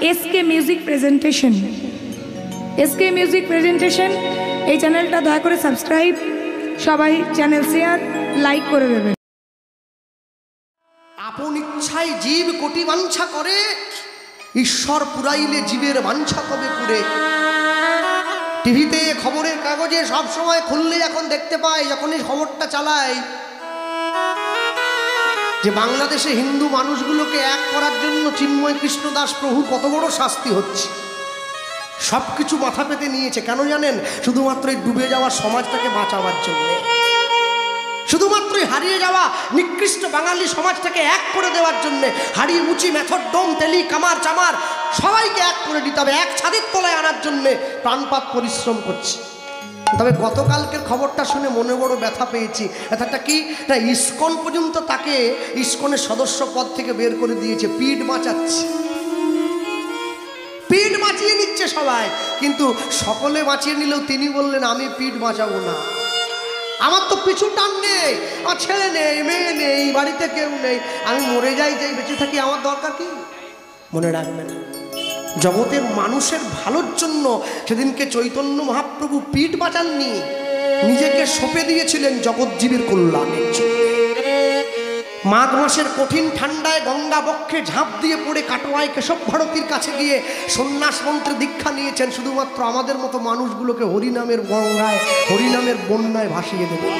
SK music presentation. SK music presentation এই চ্যানেলটা দয়া করে সাবস্ক্রাইব, সবাই চ্যানেল শেয়ার লাইক করে দেবেন। আপন ইচ্ছায় জীব কোটি বাঞ্ছা করে, ঈশ্বর পুরাইলে জীবের বাঞ্ছা কবে পুরে। টিভিতে খবরের কাগজে সব সময় খুললে এখন দেখতে পাই, যখনই খবরটা চালাই, যে বাংলাদেশে হিন্দু মানুষগুলোকে এক করার জন্য চিন্ময় কৃষ্ণ দাস প্রভু কত বড় শাস্তি হচ্ছে। সব কিছু মাথা পেতে নিয়েছে, কেন জানেন? শুধুমাত্র এই ডুবে যাওয়া সমাজটাকে বাঁচাবার জন্যে, শুধুমাত্রই হারিয়ে যাওয়া নিকৃষ্ট বাঙালি সমাজটাকে এক করে দেওয়ার জন্যে। হাড়ি মুচি মেথর ডোম তেলি কামার চামার সবাইকে এক করে দিতে হবে, এক ছাদের তলায় আনার জন্যে প্রাণপাত পরিশ্রম করছে। তবে গতকালকের খবরটা শুনে মনে বড় ব্যথা পেয়েছি। ব্যথাটা কি না, ইসকন পর্যন্ত তাকে ইসকনের সদস্য পদ থেকে বের করে দিয়েছে, পিঠ বাঁচাচ্ছে, পিঠ বাঁচিয়ে নিচ্ছে সবাই। কিন্তু সকলে বাঁচিয়ে নিলেও তিনি বললেন আমি পিঠ বাঁচাবো না, আমার তো পিছু টান নেই, আমার ছেলে নেই, মেয়ে নেই, বাড়িতে কেউ নেই, আমি মরে যাই, যাই বেঁচে থাকি, আমার দরকার কি? মনে রাখবেন, জগতের মানুষের ভালোর জন্য সেদিনকে চৈতন্য মহাপ্রভু পিঠ বাঁচাননি, নিজেকে সঁপে দিয়েছিলেন জগৎজীবের কল্যাণের জন্য। মাঘ মাসের কঠিন ঠান্ডায় গঙ্গা বক্ষে ঝাঁপ দিয়ে পড়ে কাটোয়ায় কেশব ভারতীর কাছে গিয়ে সন্ন্যাস মন্ত্রে দীক্ষা নিয়েছেন, শুধুমাত্র আমাদের মতো মানুষগুলোকে হরিনামের গঙ্গায়, হরিনামের বন্যায় ভাসিয়ে দেবেন।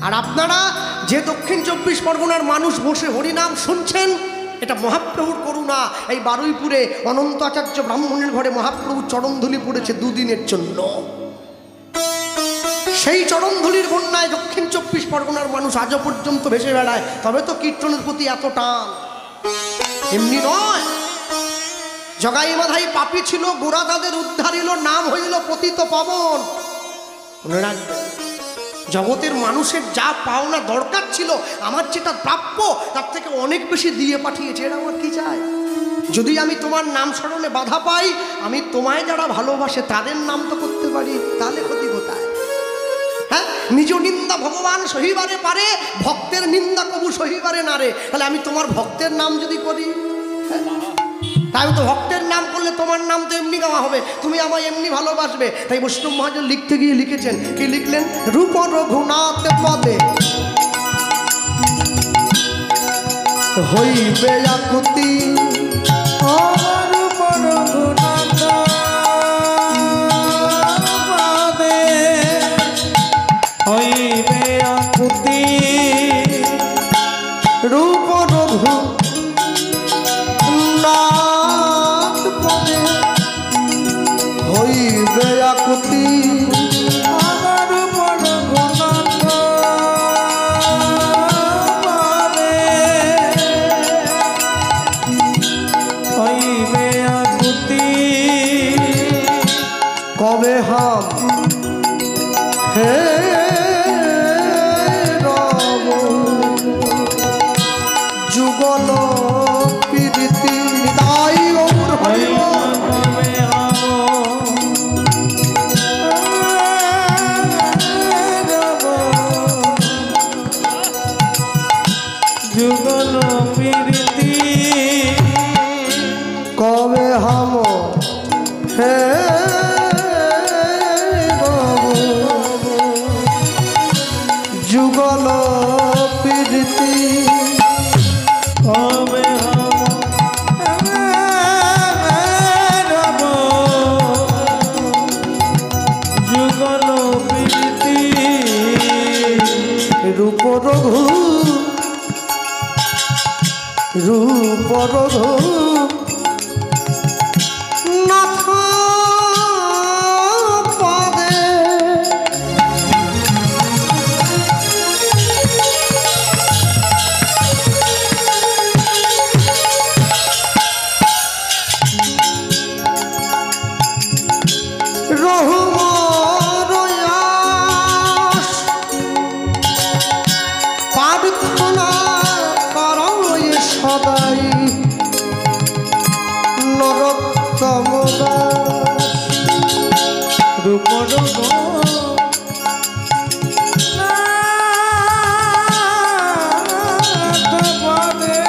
আর আপনারা যে দক্ষিণ 24 পরগনার মানুষ বসে হরিনাম শুনছেন, এটা মহাপ্রভুর করুণা। এই বারুইপুরে অনন্ত আচার্য ব্রাহ্মণের ঘরে মহাপ্রভু চরণধুলি পড়েছে দুদিনের জন্য। সেই চরণধুলির বন্যায় দক্ষিণ 24 পরগনার মানুষ আজও পর্যন্ত ভেসে বেড়ায়। তবে তো কীর্তনের প্রতি এত টান, এমনি নয়। জগাই মাধাই পাপী ছিল, গোরা তাদের উদ্ধারিল, নাম হইল পতিত পাবন। মনে রাখবেন, জগতের মানুষের যা পাওনা দরকার ছিল, আমার যেটা প্রাপ্য তার থেকে অনেক বেশি দিয়ে পাঠিয়েছে। এরা আমার কি চায়? যদি আমি তোমার নাম স্মরণে বাধা পাই, আমি তোমায় যারা ভালোবাসে তাদের নাম তো করতে পারি, তাহলে ক্ষতি কোথায়? হ্যাঁ, নিজ নিন্দা ভগবান সহিবারে পারে, ভক্তের নিন্দা কবু সহিবারে না রে। তাহলে আমি তোমার ভক্তের নাম যদি করি, তাই তো ভক্তের নাম করলে তোমার নাম তো এমনি গাওয়া হবে, তুমি আমায় এমনি ভালোবাসবে। তাই বৈষ্ণব মহাজন লিখতে গিয়ে লিখেছেন, কি লিখলেন? রূপ রঘুনাথ পদে হইবে আকুতি, রূপ রঘুনাথ পদে হইবে আকুতি, রূপ রঘু হইবে আকুতি, আমার বড় গুণাত পারে হইবে আকুতি, কবে হাম হে রব যুগল প্রীতি দাই গৌর হইব, যুগল প্রীতি কবে হাম হে যুগল প্রীতি কবে যুগল প্রীতি, রূপ রঘু রূপ রঘু নাথ পদে রহুমরয়াস প্রার্থনা করয় সদাই নরোত্তম দাস, রূপ রঘু নাথ পদে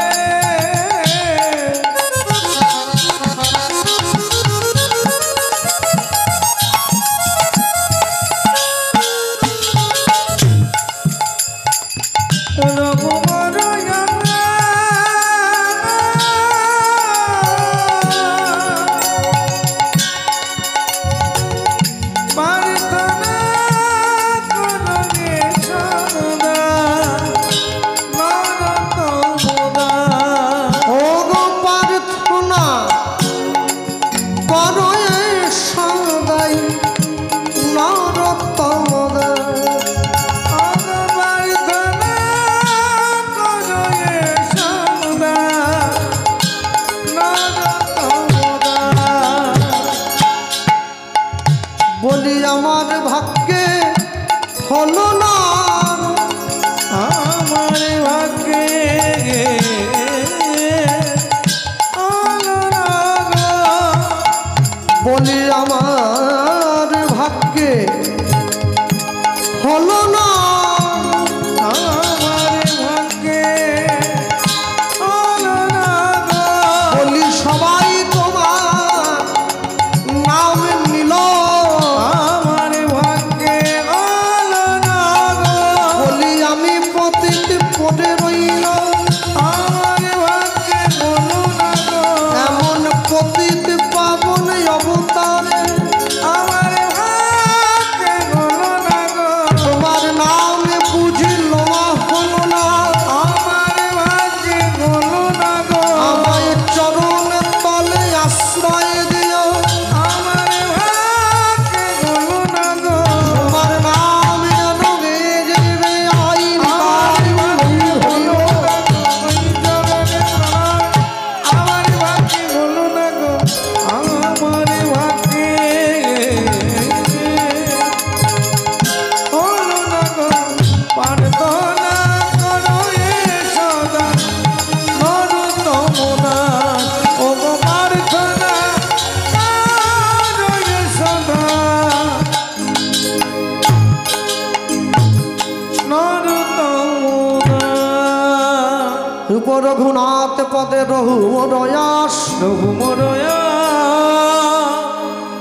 রঘুনাথ পদে রঘুমরয়াস রঘুমরয়া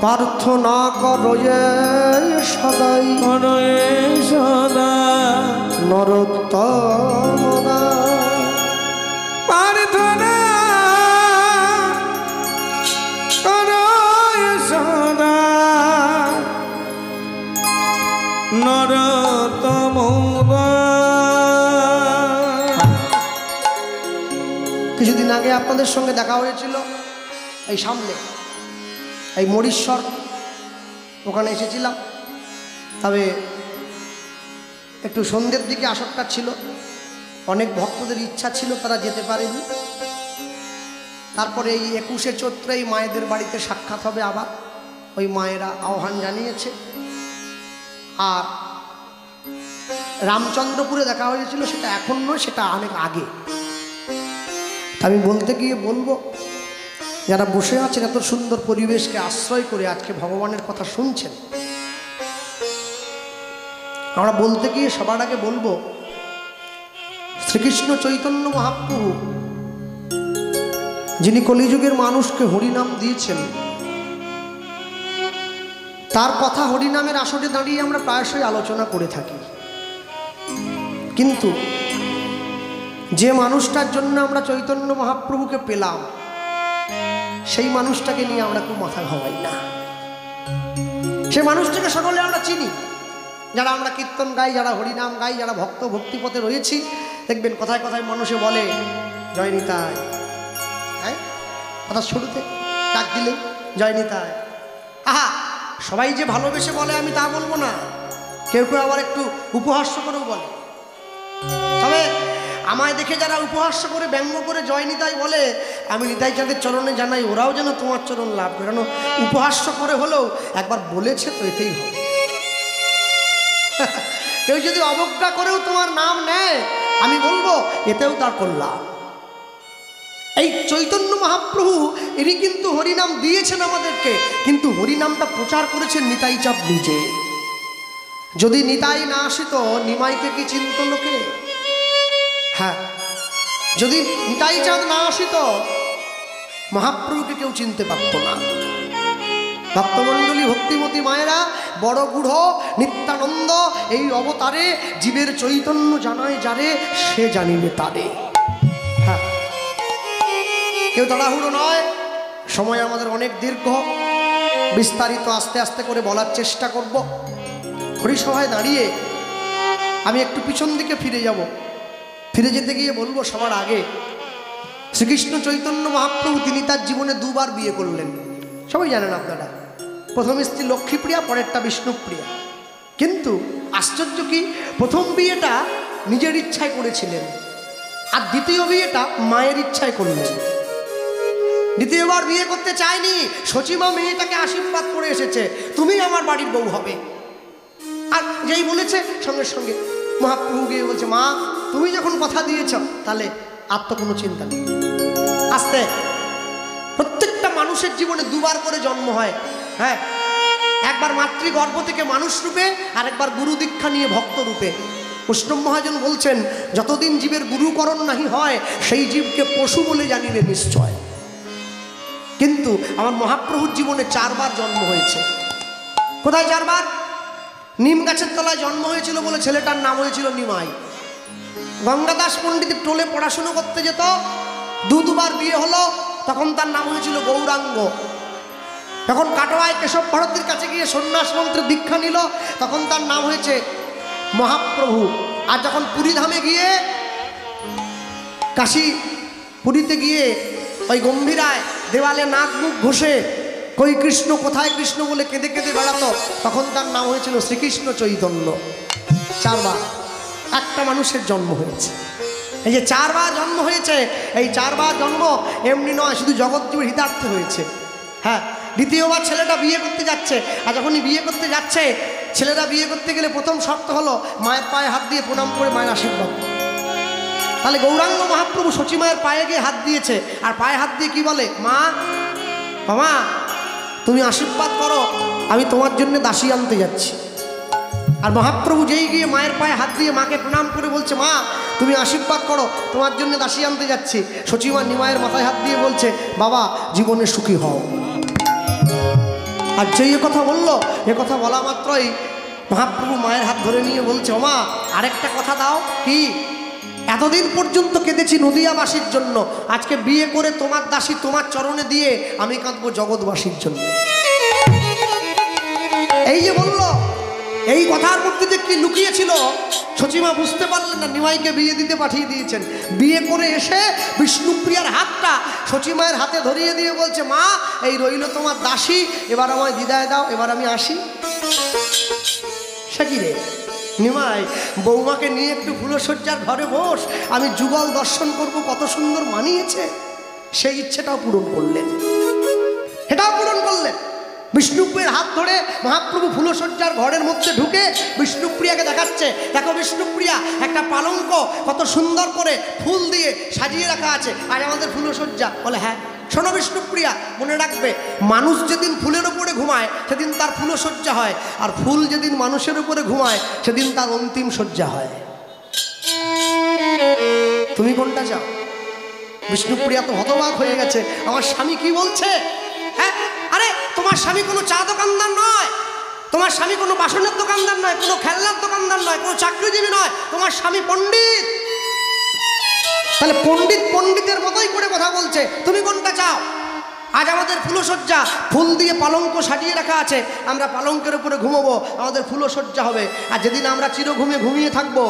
প্রার্থনা করয়ে সদাই করয়ে সদা নরোত্তম প্রার্থনা করয়ে সদা নরোত্তম। কিছুদিন আগে আপনাদের সঙ্গে দেখা হয়েছিল এই সামনে এই মরিশ্বর, ওখানে এসেছিলাম। তবে একটু সন্ধ্যের দিকে আসারটা ছিল, অনেক ভক্তদের ইচ্ছা ছিল, তারা যেতে পারেনি। তারপরে এই 21শে চৈত্র এই মায়েদের বাড়িতে সাক্ষাৎ হবে আবার, ওই মায়েরা আহ্বান জানিয়েছে। আর রামচন্দ্রপুরে দেখা হয়েছিল, সেটা এখন নয়, সেটা অনেক আগে। আমি বলতে গিয়ে বলবো, যারা বসে আছেন এত সুন্দর পরিবেশকে আশ্রয় করে আজকে ভগবানের কথা শুনছেন, আমরা বলতে গিয়ে সবার আগে বলবো, শ্রীকৃষ্ণ চৈতন্য মহাপ্রভু যিনি কলিযুগের মানুষকে হরিনাম দিয়েছেন, তার কথা হরিনামের আসরে দাঁড়িয়ে আমরা প্রায়শই আলোচনা করে থাকি। কিন্তু যে মানুষটার জন্য আমরা চৈতন্য মহাপ্রভুকে পেলাম, সেই মানুষটাকে নিয়ে আমরা খুব মাথা ঘামাই না। সেই মানুষটাকে সকলে আমরা চিনি, যারা আমরা কীর্তন গাই, যারা হরিনাম গাই, যারা ভক্ত ভক্তিপথে রয়েছি, দেখবেন কথায় কথায় মানুষে বলে জয় নিতাই। হ্যাঁ, কথা শুরুতে ডাক দিলে জয় নিতাই। আহা, সবাই যে ভালোবেসে বলে আমি তা বলবো না, কেউ কেউ আবার একটু উপহাস্য করেও বলে। তবে আমায় দেখে যারা উপহাস্য করে ব্যঙ্গ করে জয় নিতাই বলে, আমি নিতাই চাঁদের চরণে জানাই ওরাও যেন তোমার চরণ লাভ করে। কেন উপহাস্য করে হলেও একবার বলেছে তো, এতেই হবে। কেউ যদি অবজ্ঞা করেও তোমার নাম নেয়, আমি বলবো এতেও তার কল্যাণ। এই চৈতন্য মহাপ্রভু ইনি কিন্তু হরিনাম দিয়েছেন আমাদেরকে, কিন্তু হরিনামটা প্রচার করেছেন নিতাই চাঁদ নিজে। যদি নিতাই না আসিত, নিমাইকে কি চিনত লোকে? হ্যাঁ, যদি নিতাই চাঁদ না আসিত, মহাপ্রভুকে কেউ চিনতে পারত না। ভক্তমণ্ডলী ভক্তিমতী মায়েরা, বড় গূঢ় নিত্যানন্দ এই অবতারে জীবের চৈতন্য জানায় যারে, সে জানিবে তারে। হ্যাঁ, কেউ তাড়াহুড়ো নয়, সময় আমাদের অনেক দীর্ঘ, বিস্তারিত আস্তে আস্তে করে বলার চেষ্টা করব। হরিসভায় দাঁড়িয়ে আমি একটু পিছন দিকে ফিরে যাব। ফিরে যেতে গিয়ে বলবো সবার আগে, শ্রীকৃষ্ণ চৈতন্য মহাপ্রভু তিনি তার জীবনে দুবার বিয়ে করলেন, সবাই জানেন আপনারা। প্রথম স্ত্রী লক্ষ্মীপ্রিয়া, পরেরটা বিষ্ণুপ্রিয়া। কিন্তু আশ্চর্য কি, প্রথম বিয়েটা নিজের ইচ্ছায় করেছিলেন, আর দ্বিতীয় বিয়েটা মায়ের ইচ্ছায় করলেন। দ্বিতীয়বার বিয়ে করতে চায়নি, সচিমা মেয়েটাকে আশীর্বাদ করে এসেছে, তুমি আমার বাড়ির বউ হবে। আর যেই বলেছে, সঙ্গে সঙ্গে মহাপ্রভু গিয়ে বলছে, মা তুমি যখন কথা দিয়েছ, তাহলে আর তো কোনো চিন্তা নেই। আস্তে, প্রত্যেকটা মানুষের জীবনে দুবার করে জন্ম হয়। হ্যাঁ, একবার মাতৃগর্ভ থেকে মানুষ রূপে, আর একবার গুরু দীক্ষা নিয়ে ভক্ত রূপে। বৈষ্ণব মহাজন বলছেন, যতদিন জীবের গুরুকরণ নাহি হয়, সেই জীবকে পশু বলে জানিবে নিশ্চয়। কিন্তু আমার মহাপ্রভুর জীবনে 4 বার জন্ম হয়েছে। কোথায় 4 বার? নিম গাছের তলায় জন্ম হয়েছিল বলে ছেলেটার নাম হয়েছিল নিমাই। গঙ্গাদাস পণ্ডিতের টোলে পড়াশুনো করতে যেত, 2বার বিয়ে হলো, তখন তার নাম হয়েছিল গৌরাঙ্গ। যখন কাটোয়ায় কেশব ভারতীর কাছে গিয়ে সন্ন্যাস মন্ত্রে দীক্ষা নিল, তখন তার নাম হয়েছে মহাপ্রভু। আর যখন পুরীধামে গিয়ে, কাশী পুরীতে গিয়ে ওই গম্ভীরায় দেওয়ালে নাক মুখ ঘষে কই কৃষ্ণ কোথায় কৃষ্ণ বলে কেঁদে কেঁদে বেড়াতো, তখন তার নাম হয়েছিল শ্রীকৃষ্ণ চৈতন্য। 4 বার একটা মানুষের জন্ম হয়েছে। এই যে 4 বার জন্ম হয়েছে, এই 4 বার জন্ম এমনি নয়, শুধু জগৎজীবের হিতার্থে হয়েছে। হ্যাঁ, দ্বিতীয়বার ছেলেটা বিয়ে করতে যাচ্ছে, আর যখনই বিয়ে করতে যাচ্ছে, ছেলেরা বিয়ে করতে গেলে প্রথম শর্ত হলো মায়ের পায়ে হাত দিয়ে প্রণাম করে মায়ের আশীর্বাদ। তাহলে গৌরাঙ্গ মহাপ্রভু সচিমায়ের পায়ে গিয়ে হাত দিয়েছে, আর পায়ে হাত দিয়ে কি বলে, মা বাবা তুমি আশীর্বাদ করো, আমি তোমার জন্য দাসী আনতে যাচ্ছি। আর মহাপ্রভু যেই গিয়ে মায়ের পায়ে হাত দিয়ে মাকে প্রণাম করে বলছে, মা তুমি আশীর্বাদ করো, তোমার জন্য দাসী আনতে যাচ্ছি। সচিমা নিমায়ের মাথায় হাত দিয়ে বলছে, বাবা জীবনে সুখী হও। আর যেই কথা বললো, এ কথা বলা মাত্রই মহাপ্রভু মায়ের হাত ধরে নিয়ে বলছে, ও মা আরেকটা কথা দাও। কি? এতদিন পর্যন্ত কেঁদেছি নদিয়াবাসীর জন্য, আজকে বিয়ে করে তোমার দাসী তোমার চরণে দিয়ে আমি কাঁদবো জগৎবাসীর জন্য। এই যে বলল, এই কথার মধ্যে যে কি লুকিয়েছিল সচিমা বুঝতে পারলেন না। নিমাইকে বিয়ে দিতে পাঠিয়ে দিয়েছেন। বিয়ে করে এসে বিষ্ণুপ্রিয়ার হাতটা সচিমায়ের হাতে ধরিয়ে দিয়ে বলছে, মা এই রইল তোমার দাসী, এবার আমায় বিদায় দাও, এবার আমি আসি। সে কি রে নিমাই, বৌমাকে নিয়ে একটু ফুলশয্যার ঘরে বস, আমি যুগল দর্শন করব, কত সুন্দর মানিয়েছে। সেই ইচ্ছেটাও পূরণ করলেন, এটাও পূরণ করলেন। বিষ্ণুপ্রিয়ার হাত ধরে মহাপ্রভু ফুলশয্যার ঘরের মধ্যে ঢুকে বিষ্ণুপ্রিয়াকে দেখাচ্ছে, দেখো বিষ্ণুপ্রিয়া একটা পালঙ্ক কত সুন্দর করে ফুল দিয়ে সাজিয়ে রাখা আছে, আর আমাদের ফুলশয্যা। বলে হ্যাঁ। শোনো বিষ্ণুপ্রিয়া, মনে রাখবে মানুষ যেদিন ফুলের উপরে ঘুমায় সেদিন তার ফুলশয্যা হয়, আর ফুল যেদিন মানুষের উপরে ঘুমায় সেদিন তার অন্তিম শয্যা হয়। তুমি কোনটা চাও? বিষ্ণুপ্রিয়া তো হতবাক হয়ে গেছে, আমার স্বামী কি বলছে? হ্যাঁ, আরে তোমার স্বামী কোনো চা দোকানদার নয়, তোমার স্বামী কোনো বাসনের দোকানদার নয়, কোনো খেলনার দোকানদার নয়, কোনো চাকরিজীবী নয়, তোমার স্বামী পণ্ডিত। তাহলে পণ্ডিত পণ্ডিতের মতোই করে কথা বলছে। তুমি কোনটা চাও? আজ আমাদের ফুলশয্যা, ফুল দিয়ে পালঙ্ক সাজিয়ে রাখা আছে, আমরা পালঙ্কের উপরে ঘুমোবো, আমাদের ফুলশয্যা হবে। আর যেদিন আমরা চিরঘুমে ঘুমিয়ে থাকবো,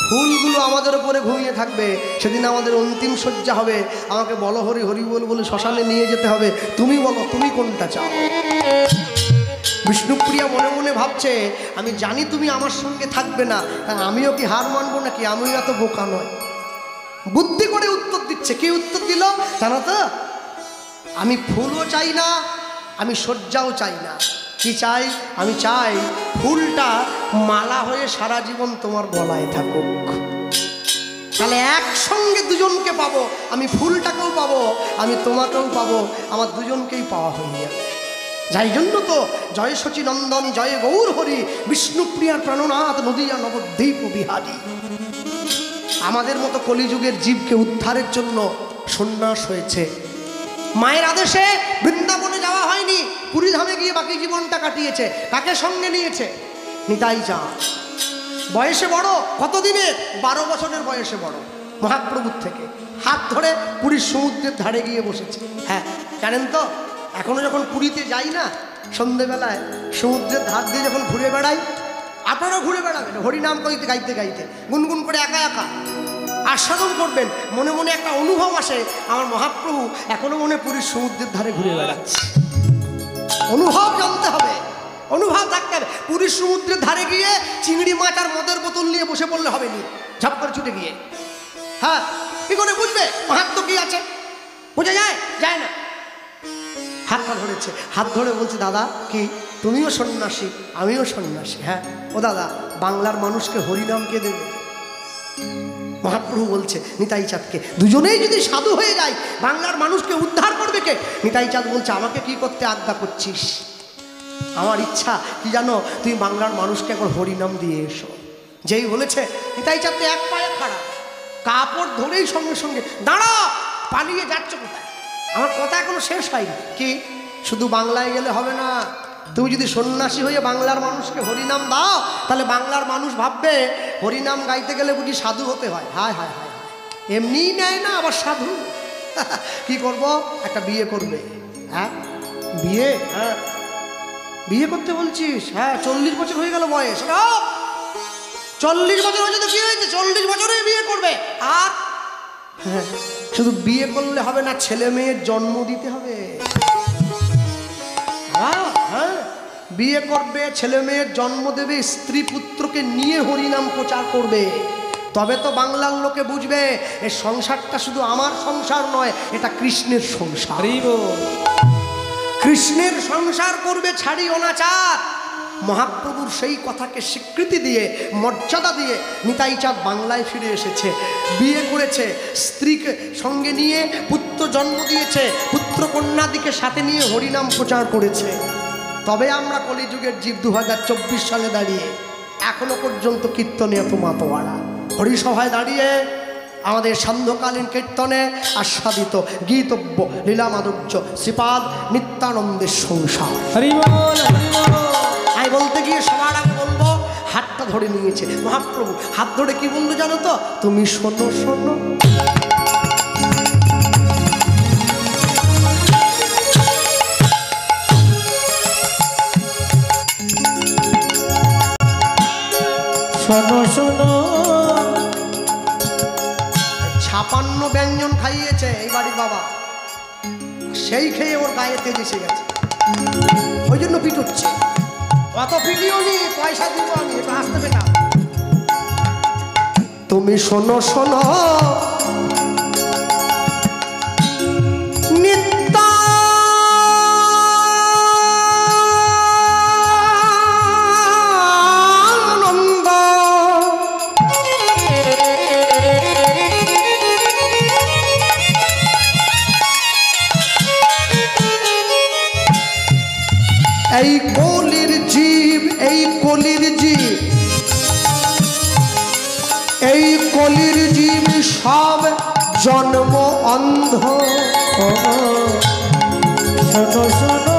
ফুলগুলো আমাদের উপরে ঘুমিয়ে থাকবে, সেদিন আমাদের অন্তিম শয্যা হবে। আমাকে বলো হরি হরি বল বলে শ্মশানে নিয়ে যেতে হবে। তুমি বলো তুমি কোনটা চাও? বিষ্ণুপ্রিয়া মনে মনে ভাবছে, আমি জানি তুমি আমার সঙ্গে থাকবে না, আমিও কি হার মানবো নাকি? আমিও এত বোকা নয়। বুদ্ধি করে উত্তর দিচ্ছে। কি উত্তর দিল জানো তো? আমি ফুলও চাই না, আমি শয্যাও চাই না। কি চাই? আমি চাই ফুলটা মালা হয়ে সারা জীবন তোমার গলায় থাকুক। তাহলে একসঙ্গে দুজনকে পাবো, আমি ফুলটাকেও পাবো, আমি তোমাকেও পাবো, আমার দুজনকেই পাওয়া হয়ে যাবে। যাই জন্য তো জয় সচিনন্দন জয় গৌর হরি, বিষ্ণুপ্রিয়ার প্রাণনাথ নদিয়া নবদ্বীপ বিহারী। আমাদের মতো কলিযুগের জীবকে উদ্ধারের জন্য সন্ন্যাস হয়েছে। মায়ের আদেশে বৃন্দাবনে যাওয়া হয়নি, পুরীধামে গিয়ে বাকি জীবনটা কাটিয়েছে। কাকে সঙ্গে নিয়েছে? নিতাই চাঁদ। বয়সে বড়, কতদিনের? 12 বছরের বয়সে বড়। মহাপ্রভুর থেকে হাত ধরে পুরীর সমুদ্রের ধারে গিয়ে বসেছে। হ্যাঁ জানেন তো, এখনো যখন পুরীতে যাই না, সন্ধেবেলায় সমুদ্রের ধার দিয়ে যখন ঘুরে বেড়াই, আপনারাও ঘুরে বেড়াবেন হরিনাম করিতে গাইতে গাইতে, গুনগুন করে একা একা আস্বাদন করবেন। মনে মনে একটা অনুভব আসে, আমার মহাপ্রভু এখনো মনে পুরীর সমুদ্রের ধারে ঘুরে বেড়াচ্ছে। অনুভব জানতে হবে, অনুভব থাকতে হবে। পুরীর সমুদ্রের ধারে গিয়ে চিংড়ি মাছ আর মদের বোতল নিয়ে বসে পড়লে হবে নি, ঝাপ করে ছুটে গিয়ে। হ্যাঁ, কি করে বুঝবে মাহাত্ম্য কি আছে? বোঝা যায়? যায় না। হাতটা ধরেছে, হাত ধরে বলছে, দাদা কি তুমিও সন্ন্যাসী? আমিও সন্ন্যাসী। হ্যাঁ। ও দাদা, বাংলার মানুষকে হরিনাম কে দেবে? মহাপ্রভু বলছে নিতাই চাঁদকে। দুজনেই যদি সাধু হয়ে যায়, বাংলার মানুষকে উদ্ধার করবে কে? নিতাই চাঁদ বলছে, আমাকে কি করতে আজ্ঞা করছিস? আমার ইচ্ছা কি জানো, তুই বাংলার মানুষকে একবার হরিনাম দিয়ে এসো। যেই বলেছে, নিতাই চাঁদ এক পায়ে খাড়া, কাপড় ধরেই সঙ্গে সঙ্গে, দাঁড়া, পালিয়ে যাচ্ছ কোথায়? আমার কথা এখনো শেষ হয়নি। কি শুধু বাংলায় গেলে হবে না, তুমি যদি সন্ন্যাসী হয়ে বাংলার মানুষকে হরিনাম দাও, তাহলে বাংলার মানুষ ভাববে হরিনাম গাইতে গেলে বুঝি সাধু হতে হয়। হায় হায় হায়, এমনিই নেয় না, আবার সাধু। কি করব? একটা বিয়ে করবে। হ্যাঁ বিয়ে? হ্যাঁ বিয়ে করতে বলছিস? হ্যাঁ 40 বছর হয়ে গেল বয়স। 40 বছর হয়েছে তো কি হয়েছে? 40 বছরে বিয়ে করবে। আর হ্যাঁ, শুধু বিয়ে করলে হবে না, ছেলে মেয়ের জন্ম দিতে হবে। হ্যাঁ, বিয়ে করবে, ছেলে মেয়ের জন্ম দেবে, স্ত্রী পুত্রকে নিয়ে হরিনাম প্রচার করবে। তবে তো বাংলার লোকে বুঝবে এই সংসারটা শুধু আমার সংসার নয়, এটা কৃষ্ণের সংসার। কৃষ্ণের সংসার করবে, ছাড়ি অনাচার। মহাপ্রভুর সেই কথাকে স্বীকৃতি দিয়ে, মর্যাদা দিয়ে নিতাই চাঁদ বাংলায় ফিরে এসেছে। বিয়ে করেছে, স্ত্রীকে সঙ্গে নিয়ে পুত্র জন্ম দিয়েছে, পুত্র কন্যাদিকে সাথে নিয়ে হরিনাম প্রচার করেছে। তবে আমরা কলিযুগের জীব 2024 সালে দাঁড়িয়ে এখনো পর্যন্ত কীর্তনে এত মাতোয়ারা। হরিসভায় দাঁড়িয়ে আমাদের সান্ধ্যকালীন কীর্তনে আস্বাদিত গীতব্য লীলা মাধুর্য শ্রীপাদ নিত্যানন্দের সংসার। হরি বল হরি বল। আমি বলতে গিয়ে সবার আগে বলবো, হাতটা ধরে নিয়েছে মহাপ্রভু। হাত ধরে কি বললো জানো তো? তুমি শোনো শোনো, শোনো শোনো। 56 ব্যঞ্জন খাইয়েছে এই বাড়ির বাবা, সেই খেয়ে ওর গায়ে তেজ এসে গেছে, ওই জন্য পিট হচ্ছে। অত পিটিও নি, পয়সা দিব আমি, একটু আসতে পেটা। তুমি শোনো শোনো নিত্যানন্দ, এই কলির জীব, এই কলির জীব, এই কলির জীব সব জন্ম অন্ধ। শোনো শোনো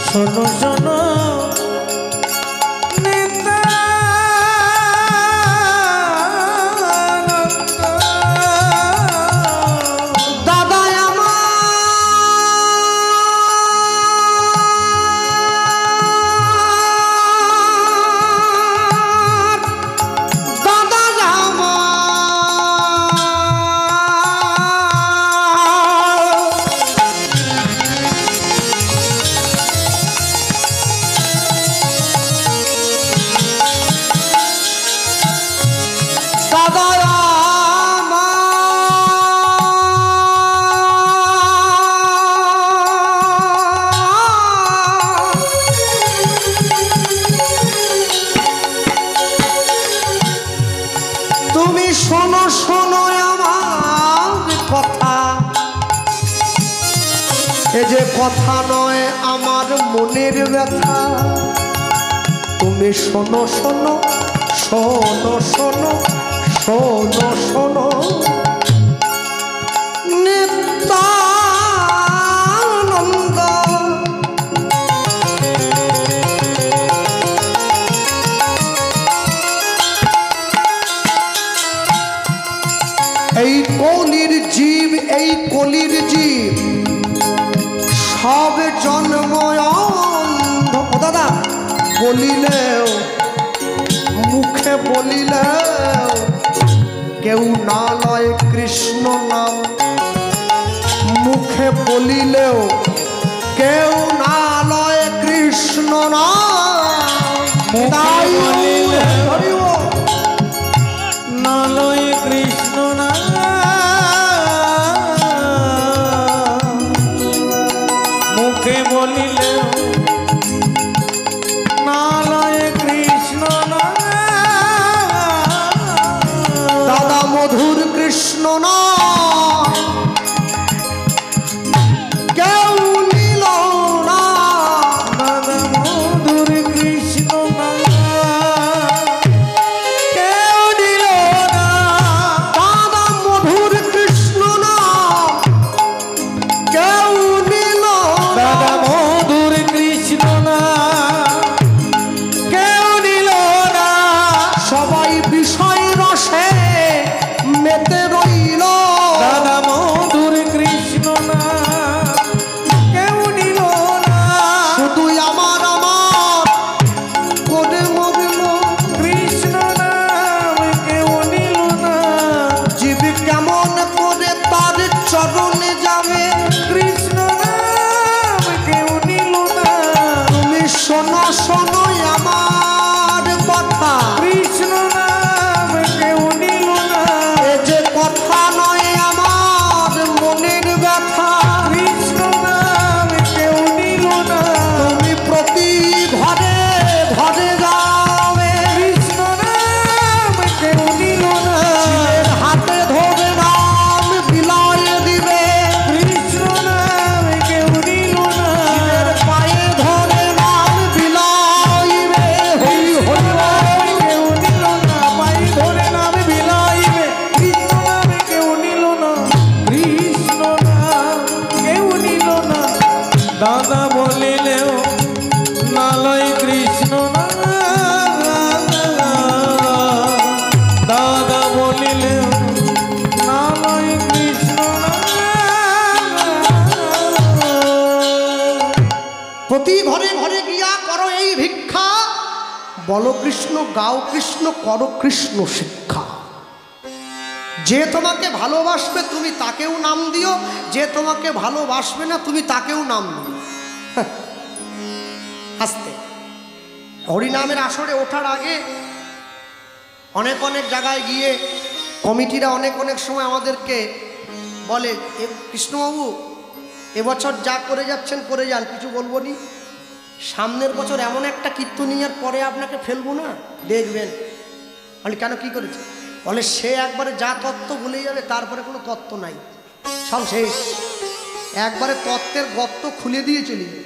শোনো শোনো। দাদা আমার দাদা তুমি শোনো শোনো আমার কথা, এ যে কথা নয় আমার মনের ব্যথা। তুমি শোনো শোনো শোনো শোনো শোনো শোনো নিত্যানন্দ, এই কলির জীব, এই কলির জীব সব জন্ম অন্ধ। ও দাদা, বলিলেও মুখে বলিলেও কেউ না লয় কৃষ্ণ নাম, মুখে বলিলেও কেউ না লয় কৃষ্ণ নাম। তাই হরিও না লয় কৃষ্ণ না, মুখে বলিলে না লয় কৃষ্ণ না। দাদা মধুর কৃষ্ণ না কেউ নিল না, দাদা মধুর কৃষ্ণ না কেউ নিল না। দাদা মধুর কৃষ্ণ না কেউ নিল না। দাদা মধুর কৃষ্ণ দাদা বলিলেও নালয় কৃষ্ণ না, দাদা বলিলেও নালয় কৃষ্ণ না। প্রতি ঘরে ঘরে গিয়া করো এই ভিক্ষা, বলো কৃষ্ণ, গাও কৃষ্ণ, করো কৃষ্ণ শিক্ষা। যে তোমাকে ভালোবাসবে তুমি তাকেও নাম দিও, যে তোমাকে ভালোবাসবে না তুমি তাকেও নাম দিও। আস্তে হরিনামের আসরে ওঠার আগে অনেক অনেক জায়গায় গিয়ে কমিটিরা অনেক অনেক সময় আমাদেরকে বলে, কৃষ্ণবাবু এবছর যা করে যাচ্ছেন করে যান, কিছু বলবো নি, সামনের বছর এমন একটা কীর্তনিয়ার পরে আপনাকে ফেলবো না, দেখবেন। বলে কেন, কি করেছে? বলে সে একবারে যা তত্ত্ব ভুলে যাবে, তারপরে কোনো তত্ত্ব নাই, সব শেষ। একবারে তত্ত্বের গর্ত খুলে দিয়ে চলে যাবে,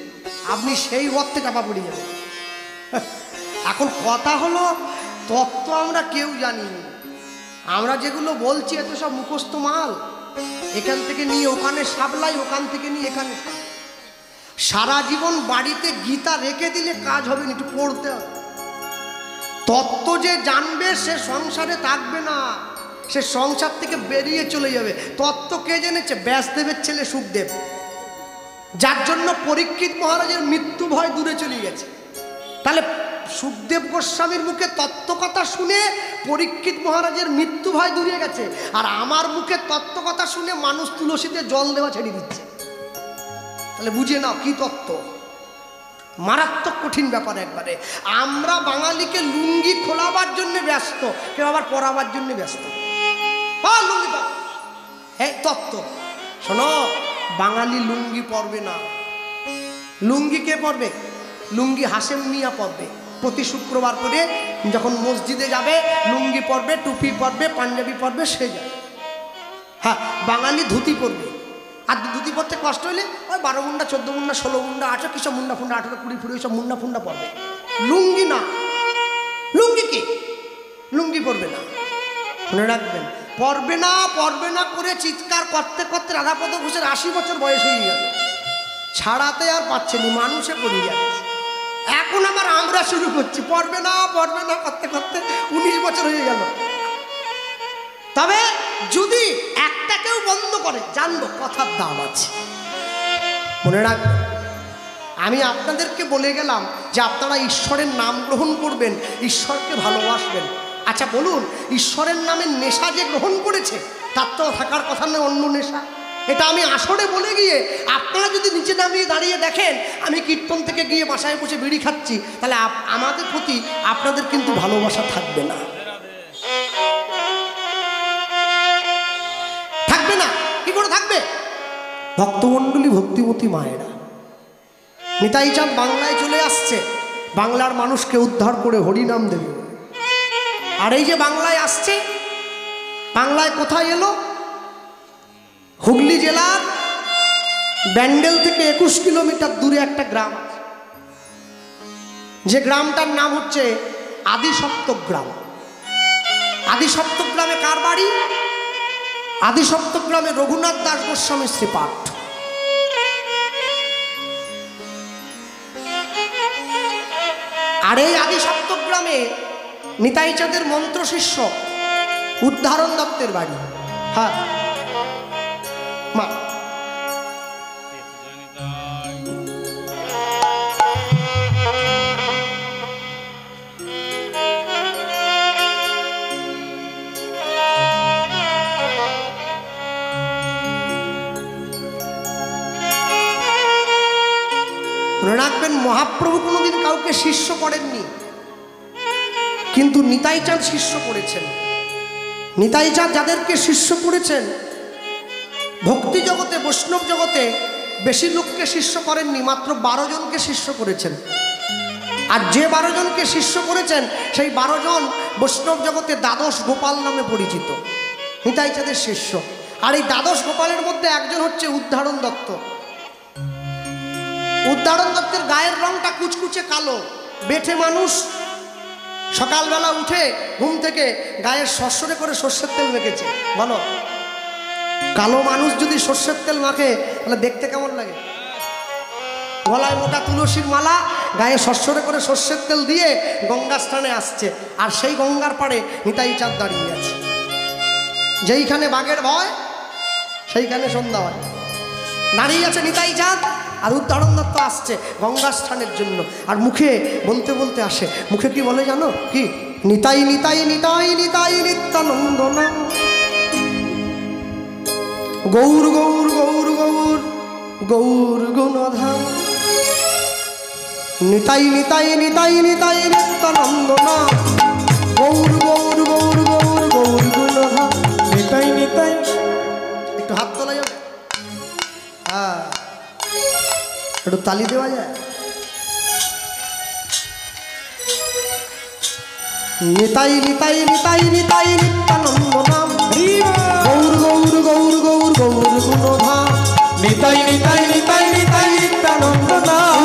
আপনি সেই গর্তে চাপা পড়ে যাবেন। এখন কথা হলো, তত্ত্ব আমরা কেউ জানি না, আমরা যেগুলো বলছি এত সব মুখস্থ মাল, এখান থেকে নিয়ে ওখানে সাবলাই, ওখান থেকে নিয়ে এখানে। সারা জীবন বাড়িতে গীতা রেখে দিলে কাজ হবে না, একটু পড়তে হবে। তত্ত্ব যে জানবে সে সংসারে থাকবে না, সে সংসার থেকে বেরিয়ে চলে যাবে। তত্ত্ব কে জেনেছে? ব্যাসদেবের ছেলে সুখদেব, যার জন্য পরীক্ষিত মহারাজের মৃত্যু ভয় দূরে চলে গেছে। তাহলে সুখদেব গোস্বামীর মুখে তত্ত্ব কথা শুনে পরীক্ষিত মহারাজের মৃত্যু ভয় দূরে গেছে, আর আমার মুখে তত্ত্ব কথা শুনে মানুষ তুলসীতে জল দেওয়া ছেড়ে দিচ্ছে। তাহলে বুঝে নাও কি তত্ত্ব, মারাত্মক কঠিন ব্যাপার একবারে। আমরা বাঙালিকে লুঙ্গি খোলাবার জন্য ব্যস্ত, কেউ আবার পরাবার জন্য ব্যস্ত। লুঙ্গি এই তত্ত্ব শোনো, বাঙালি লুঙ্গি পরবে না। লুঙ্গি কে পরবে? লুঙ্গি হাসেম মিয়া পরবে। প্রতি শুক্রবার করে যখন মসজিদে যাবে লুঙ্গি পরবে, টুপি পরবে, পাঞ্জাবি পরবে, সে যাবে। হ্যাঁ, বাঙালি ধুতি পরবে। আর ধুতি পরতে কষ্ট হলে ওই 12 মুন্ডা, 14 মুন্ডা, 16 মুন্ডা, 18 কিসব মুন্ডা ফুন্ডা, 18, 20, 20 সব মুন্ডা ফুন্ডা পরবে। লুঙ্গি না। লুঙ্গি কি? লুঙ্গি পরবে না, মনে রাখবেন। পরবে না পরবে না করে চিৎকার করতে করতে রাধাপদ ঘোষের 80 বছর বয়স হয়ে গেল, ছাড়াতে আর পাচ্ছেনি, মানুষে পড়ে যাচ্ছে। এখন আমরা শুরু করছি পরবে না করতে করতে 19 বছর হয়ে গেল। তবে যদি একটা কেউ বন্ধ করে, জানবো কথার দাম আছে, মনে রাখবেন। আমি আপনাদেরকে বলে গেলাম যে আপনারা ঈশ্বরের নাম গ্রহণ করবেন, ঈশ্বরকে ভালোবাসবেন। আচ্ছা বলুন, ঈশ্বরের নামে নেশা যে গ্রহণ করেছে তার তো থাকার কথা নয় অন্য নেশা। এটা আমি আসরে বলে গিয়ে আপনারা যদি নিচে নামিয়ে দাঁড়িয়ে দেখেন আমি কীর্তন থেকে গিয়ে বাসায় বসে বিড়ি খাচ্ছি, তাহলে আমাদের প্রতি আপনাদের কিন্তু ভালোবাসা থাকবে না, থাকবে না। কি করে থাকবে? ভক্তমণ্ডলী, ভক্তিমতী মায়েরা, নিতাই চাঁদ বাংলায় চলে আসছে বাংলার মানুষকে উদ্ধার করে হরিনাম দেবে। আর এই যে বাংলায় আসছে, বাংলায় কোথায় এলো? হুগলি জেলার ব্যান্ডেল থেকে 21 কিলোমিটার দূরে একটা গ্রাম আছে, যে গ্রামটার নাম হচ্ছে আদিসপ্তগ্রাম। আদিসপ্তগ্রামে কার বাড়ি? আদিসপ্তগ্রামে রঘুনাথ দাস গোস্বামী শ্রীপাঠ। আর এই আদিসপ্তগ্রামে নিতাই চাঁদের মন্ত্র শিষ্য উদ্ধারণ দত্তের বাড়ি। হ্যাঁ মা, মনে রাখবেন, মহাপ্রভু কোনোদিন কাউকে শিষ্য করেননি, কিন্তু নিতাই চাঁদ শিষ্য করেছেন। নিতাই চাঁদ যাদেরকে শিষ্য করেছেন, ভক্তি জগতে, বৈষ্ণব জগতে বেশি লোককে শিষ্য করেননি, মাত্র 12 জনকে শিষ্য করেছেন। আর যে 12 জনকে শিষ্য করেছেন সেই 12 জন বৈষ্ণব জগতে দ্বাদশ গোপাল নামে পরিচিত, নিতাই চাঁদের শিষ্য। আর এই দ্বাদশ গোপালের মধ্যে একজন হচ্ছে উদ্ধারণ দত্ত। উদ্ধারণ দত্তের গায়ের রংটা কুচকুচে কালো, বেঠে মানুষ। সকালবেলা উঠে ঘুম থেকে গায়ের সরসরে করে সর্ষের তেল মেখেছে। বলো, কালো মানুষ যদি সর্ষের তেল মাখে তাহলে দেখতে কেমন লাগে? গলায় মোটা তুলসীর মালা, গায়ে সরসরে করে সর্ষের তেল দিয়ে গঙ্গা স্নানে আসছে। আর সেই গঙ্গার পাড়ে নিতাই চাঁদ দাঁড়িয়ে আছে। যেইখানে বাঘের ভয় সেইখানে সন্ধ্যা হয়। দাঁড়িয়ে আছে নিতাই চাঁদ, আর উদ্ধারণ দত্ত আসছে গঙ্গা স্নানের জন্য। আর মুখে বলতে বলতে আসে, মুখে কি বলে জানো? কি? নিতাই নিতাই নিতাই নিতাই নিত্যানন্দ নাম, গৌর গৌর গৌর গৌর গৌর গুণধাম, নিতাই নিতাই নিতাই নিতাই নিত্যানন্দ নাম, গৌর গৌর গৌর গৌর গৌর গুণধাম। নিতাই নিতাই। একটু হাত তোলা যাবে? হ্যাঁ, একটু তালি দেওয়া যায়? নিতাই নিতাই নিতাই নিতাই নিত্যানন্দ নাম, গৌর গৌর গৌর গৌর গৌর গুণধাম, নিতাই নিতাই নিতাই নিতাই নিত্যানন্দ নাম,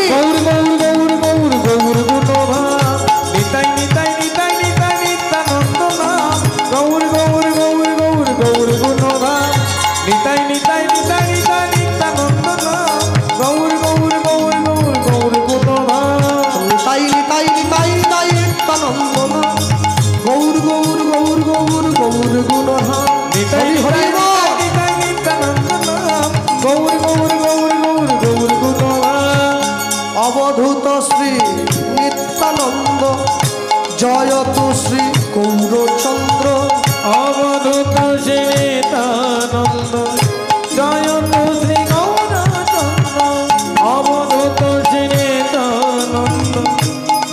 গৌর গৌর গৌর গৌর গৌর গুণধাম। নিতাই নিতাই নিতাই নিতাই নিত্যানন্দ নাম, গৌর গৌর গৌর গৌর গৌর গুণধাম। নিতাই নিতাই নিতাই নিতাই নিত্যানন্দ নাম, গৌর গৌর গৌর গৌর গৌর গুণধাম। নিতাই নিতাই নিতাই নিতাই নিত্যানন্দ নাম, গৌর গৌর গৌর গৌর গৌর গুণধাম। নিতাই হরি নিতাই বল। নিতাই নিত্যানন্দ নাম, গৌর গৌর গৌর গৌর গৌর গুণধাম। অবধূত শ্রী নিত্যানন্দ, জয়তু শ্রী গৌরচন্দ্র, অবধূত শ্রী নিত্যানন্দ, জয়ত শ্রী গৌরচন্দ্র। অবধূত শ্রী নিত্যানন্দ,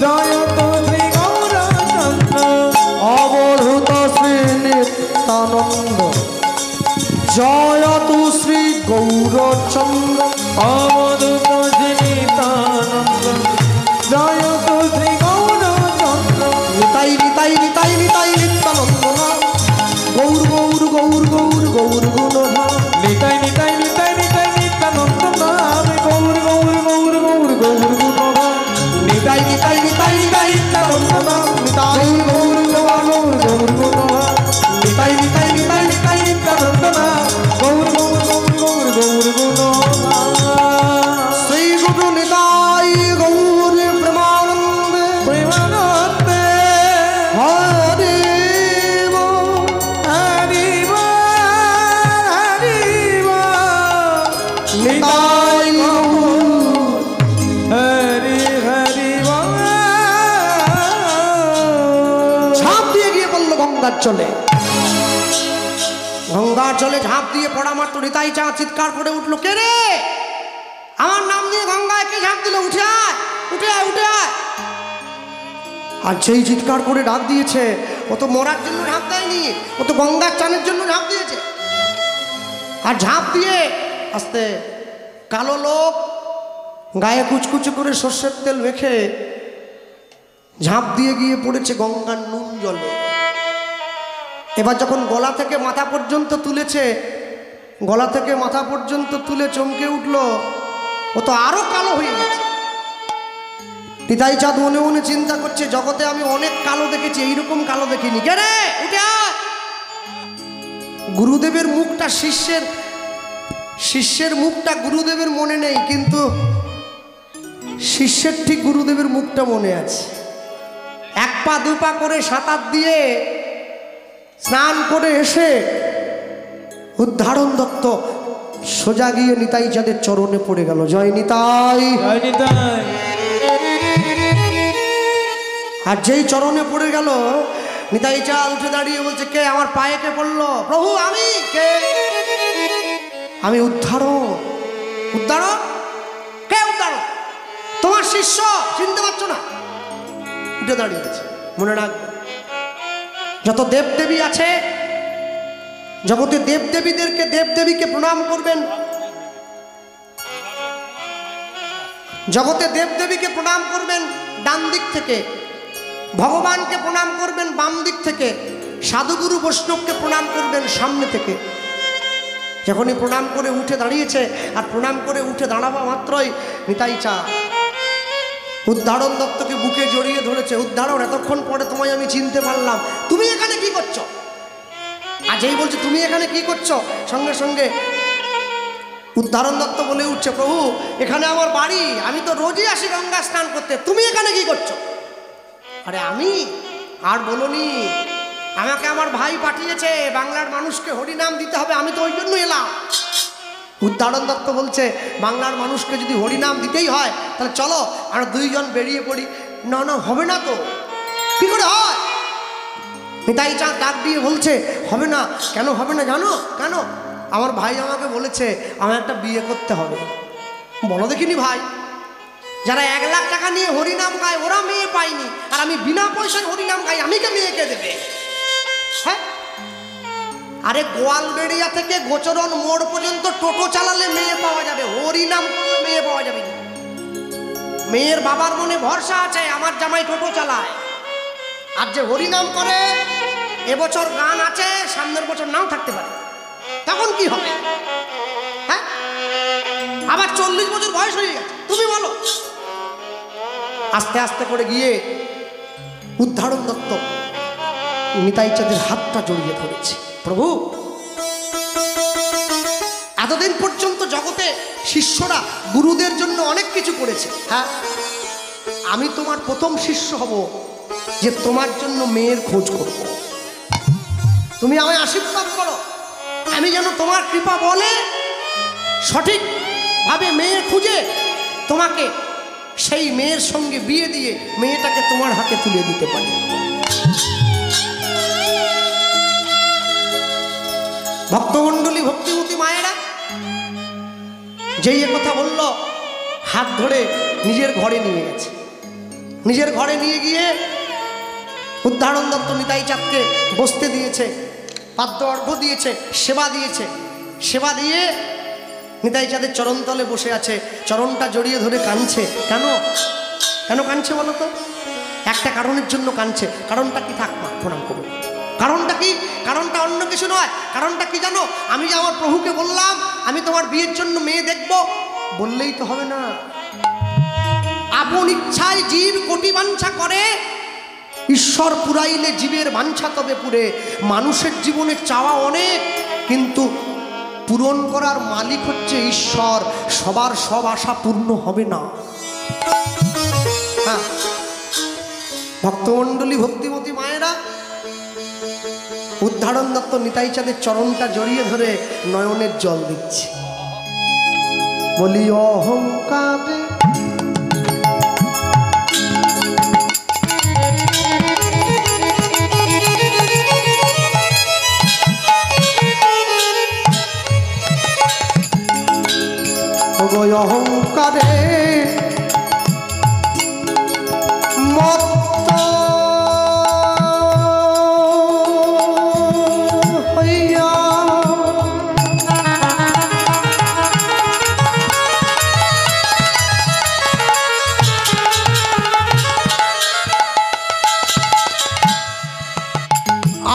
জয়ত শ্রী গৌরচন্দ্র। অবধূত শ্রী নিত্যানন্দ, জয়তু শ্রী গৌরচন্দ্র, অবধূত শ্রী নিত্যানন্দ, জয়ত শ্রী গৌরচন্দ্র। নিতাই নিতাই নিতাই নিতাই নিত্যানন্দ নাম, গৌর গৌর গৌর গৌর গৌর গুণধাম। নিতাই নিতাই নিতাই নিতাই নিত্যানন্দ নাম, গৌর গৌর গৌর গৌর গৌর গুণধাম। নিতাই নিতাই নিতাই নিতাই নিত্যানন্দ নাম, নিতাই গৌর গৌর গৌর গৌর গুণধাম। নিতাই নিতাই নিতাই নিতাই নিত্যানন্দ নাম, গৌর গৌর গৌর গৌর গৌর গুণধাম। শ্রী গুরু নিতাই গৌর প্রেমানন্দে, প্রেমানন্দে হরে বল। হরি বল, হরি বল। নিতাই গৌর, হরি হরি বল। ঝাঁপ দিয়ে গিয়ে বলল গঙ্গার জলে। গঙ্গার জলে ঝাঁপ দিয়ে পড়া মাত্র নিতাই চাঁদ চিৎকার করে উঠলো, কে রে? আমার নাম নিয়ে গঙ্গায় কে ঝাঁপ দিল? উঠে আয়, উঠে আয়, উঠে আয়। আর যেই চিৎকার করে ডাক দিয়েছে, ও তো মরার জন্য ঝাঁপ দেয়নি, ও তো গঙ্গার চানের জন্য ঝাঁপ দিয়েছে। আর ঝাঁপ দিয়ে আস্তে কালো লোক গায়ে কুচকুচে করে সর্ষের তেল মেখে ঝাঁপ দিয়ে গিয়ে পড়েছে গঙ্গার নুন জলে। এবার যখন গলা থেকে মাথা পর্যন্ত তুলেছে, গলা থেকে মাথা পর্যন্ত তুলে চমকে উঠল, ও তো আরো কালো হয়ে গেছে। নিতাই চাঁদ মনে মনে চিন্তা করছে, জগতে আমি অনেক কালো দেখেছি, এইরকম কালো দেখিনি। কে রে? উঠে আয়। গুরুদেবের মুখটা শিষ্যের মুখটা গুরুদেবের মনে নেই, কিন্তু শিষ্যের ঠিক গুরুদেবের মুখটা মনে আছে। এক পা দু পা করে সাঁতার দিয়ে স্নান করে এসে উদ্ধারণ দত্ত সোজা গিয়ে নিতাই চাঁদের চরণে পড়ে গেল। জয় নিতাই। জয় নিতাই। আর যেই চরণে পড়ে গেল, নিতাই চাঁদ উঠে দাঁড়িয়ে বলছে, কে? আমার পায়ে কে পড়লো? প্রভু আমি। কে? আমি উদ্ধারণ। উদ্ধারণ? কে উদ্ধারণ? তোমার শিষ্য, চিনতে পারছো না? উঠে দাঁড়িয়ে আছে। মনে রাখবে, যত দেবদেবী আছে জগতে, দেবদেবীদেরকে দেবদেবীকে প্রণাম করবেন। জগতে দেবদেবীকে প্রণাম করবেন ডান দিক থেকে, ভগবানকে প্রণাম করবেন বাম দিক থেকে, সাধুগুরু বৈষ্ণবকে প্রণাম করবেন সামনে থেকে। যখনই প্রণাম করে উঠে দাঁড়িয়েছে, আর প্রণাম করে উঠে দাঁড়াবা মাত্রই নিতাই চাঁদ উদ্ধারণ দত্তকে বুকে জড়িয়ে ধরেছে। উদ্ধারণ, এতক্ষণ পরে তোমায় আমি চিনতে পারলাম, তুমি এখানে কি করছো? আর যেই বলছে তুমি এখানে কি করছো, সঙ্গে সঙ্গে উদ্ধারণ দত্ত বলে উঠছে, প্রভু এখানে আমার বাড়ি, আমি তো রোজই আসি গঙ্গা স্নান করতে, তুমি এখানে কি করছো? আরে আমি আর বলনি, আমাকে আমার ভাই পাঠিয়েছে বাংলার মানুষকে হরিনাম দিতে হবে, আমি তো ওই জন্য এলাম। উদ্ধারণ দত্ত বলছে, বাংলার মানুষকে যদি হরিনাম দিতেই হয় তাহলে চলো আমরা দুইজন বেরিয়ে পড়ি। না না, হবে না তো, কি করে হয়? নিতাই চাঁদ ডাক দিয়ে বলছে, হবে না। কেন হবে না জানো? কেন? আমার ভাই আমাকে বলেছে আমার একটা বিয়ে করতে হবে। বলো দেখিনি ভাই, যারা 1 লাখ টাকা নিয়ে হরিনাম গায় ওরা মেয়ে পায়নি, আর আমি বিনা পয়সায় হরিনাম গাই, আমি কে মেয়েকে দেবে? হ্যাঁ, আরে গোয়ালবেড়িয়া থেকে গোচরণ মোড় পর্যন্ত টোটো চালালে মেয়ে পাওয়া যাবে, হরিনাম করলে মেয়ে পাওয়া যাবে না। মেয়ের বাবার মনে ভরসা আছে, আমার জামাই টোটো চালায়। আর যে হরিনাম করে, এবছর গান আছে, সামনের বছর নাও থাকতে পারে, তখন কি হবে? হ্যাঁ, আবার 40 বছর বয়স হয়ে গেছে, তুমি বলো। আস্তে আস্তে করে গিয়ে উদ্ধারণ দত্ত নিতাই চাঁদের হাতটা জড়িয়ে ধরেছে। প্রভু, এতদিন পর্যন্ত জগতে শিষ্যরা গুরুদের জন্য অনেক কিছু করেছে, হ্যাঁ, আমি তোমার প্রথম শিষ্য হব যে তোমার জন্য মেয়ের খোঁজ করব। তুমি আমায় আশীর্বাদ করো, আমি যেন তোমার কৃপা বলে সঠিকভাবে মেয়ে খুঁজে তোমাকে সেই মেয়ের সঙ্গে বিয়ে দিয়ে মেয়েটাকে তোমার হাতে তুলে দিতে পারি। ভক্তমণ্ডলী, ভক্তিমতী মায়েরা যেই কথা বলল, হাত ধরে নিজের ঘরে নিয়ে গেছে। নিজের ঘরে নিয়ে গিয়ে উদ্ধারণ দত্ত নিতাই চাঁদকে বসতে দিয়েছে, পাদ্য অর্ঘ্য দিয়েছে, সেবা দিয়েছে। সেবা দিয়ে নিতাই চাঁদের চরণতলে বসে আছে, চরণটা জড়িয়ে ধরে কাঁদছে। কেন কেন কাঁদছে বলো তো? একটা কারণের জন্য কাঁদছে। কারণটা কি? থাক মা, প্রণাম করুন। কারণটা কি? কারণটা অন্য কিছু নয়। কারণটা কি জানো? আমি যে আমার প্রভুকে বললাম আমি তোমার বিয়ের জন্য মেয়ে দেখব, বললেই তো হবে না। আপন ইচ্ছায় জীব কোটি বাঞ্ছা করে, ঈশ্বর পুরাইলে জীবের বাঞ্ছা তবে পুরে। মানুষের জীবনে চাওয়া অনেক, কিন্তু পূরণ করার মালিক হচ্ছে ঈশ্বর। সবার সব আশা পূর্ণ হবে না। হ্যাঁ, ভক্তমণ্ডলী, ভক্তিমতী মায়েরা, উদ্ধারণ দত্ত নিতাই চাঁদের চরণটা জড়িয়ে ধরে নয়নের জল দিচ্ছে। বলি অহংকারে অহংকারে মত্ত হইয়া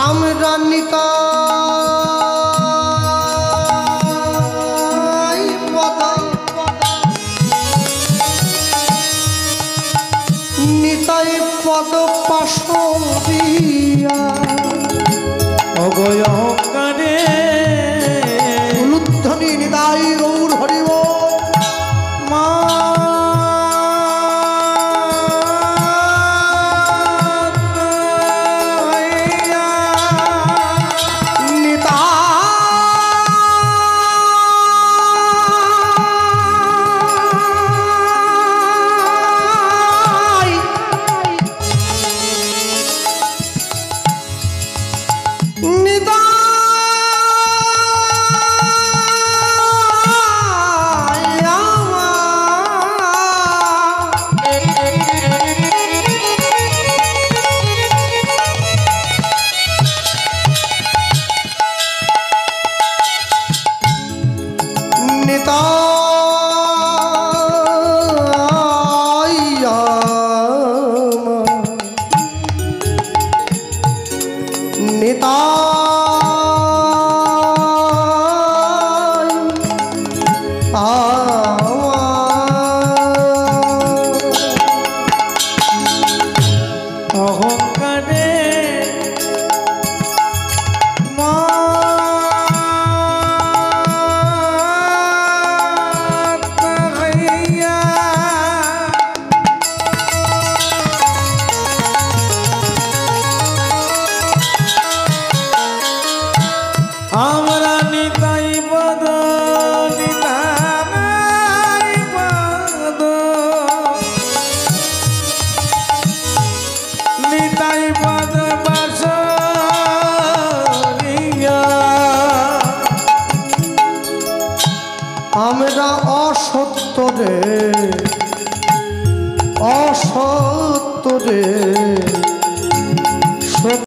আমরা নিতা পদ পাশবিয়া অবয়কারে উলুধ্বনি নিতাই গৌর হরিব মা পদ বাসরিয়া আমরা অসত্য রে